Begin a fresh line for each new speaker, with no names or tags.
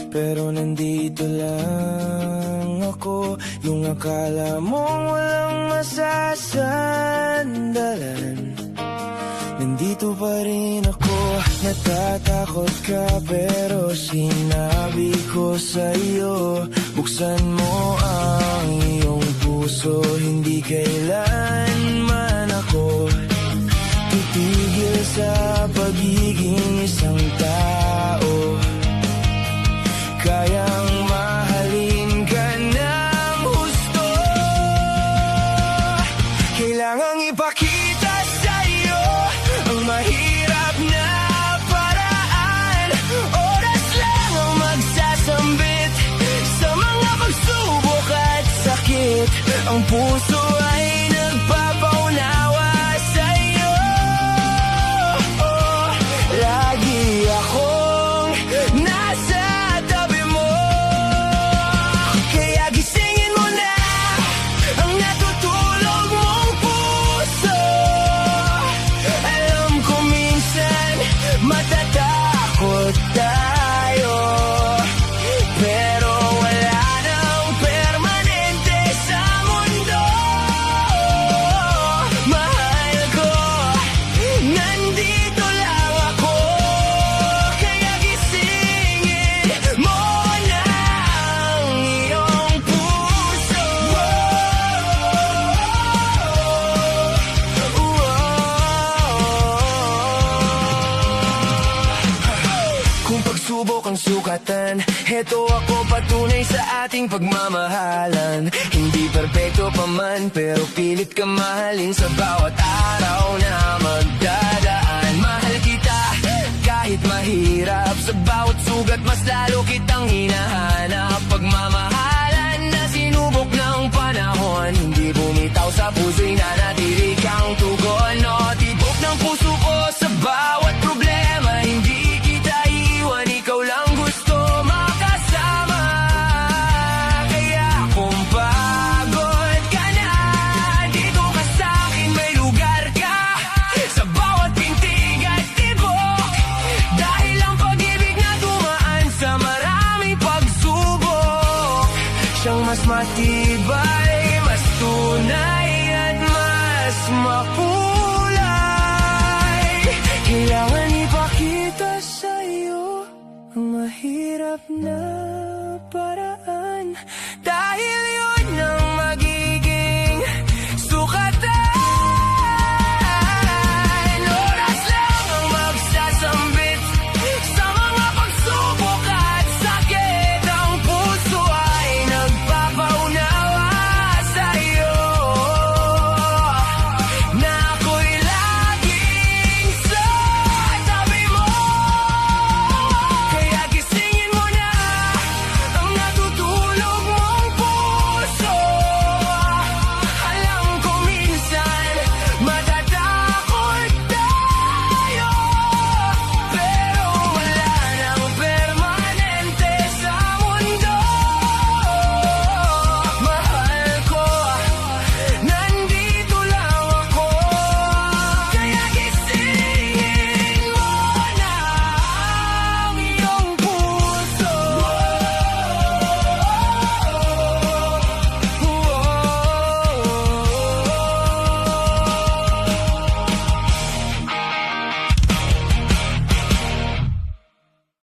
pero nandito lang ako. Yung akala mong walang masasandalan, nandito pa rin ako. Natatakot ka pero sinabi ko sa'yo, buksan mo ang iyong puso. Hindi kailanman ako titigil sa pagiging isang tao. Kayang mahalin ka ng husto. Kailangang ipakita sa'yo ang mahirap na paraan. Oras lang ang magsasambit sa mga pagsubok at sakit. Ang puso ay nagpapaunawa sa'yo. Lagi akong nasa tabi mo, kaya gisingin mo na ang natutulog mong puso. Alam ko minsan matatakot tayo, pero wala nang permanente sa mundo. Mahal ko, nandito lang ako, kaya gisingin mo na ang iyong puso. Kung pagsubok ang sukatan, heto ako patunay sa ating pagmamahalan. Hindi perpekto pa man, pero pilit ka mahalin sa bawat araw na magdadaan. Mahal kita kahit mahirap, sa bawat sugat mas lalo kitang hinahanap. Pagmamahalan na sinubok ng panahon, hindi bumitaw sa puso'y nanatili kang tugon. No, tibok ng puso ko sa bawat problema, hindi kita iwan, ikaw lang gusto makasama. Kaya kung pagod ka na, dito ka sa'kin, may lugar ka sa bawat pintig at tibok. Dahil ang pag-ibig na dumaan sa maraming pagsubok, siyang mas matibay, mas tunay at mas makulay. Kailangan ipakita sa'yo ang mahirap na paraan, dahil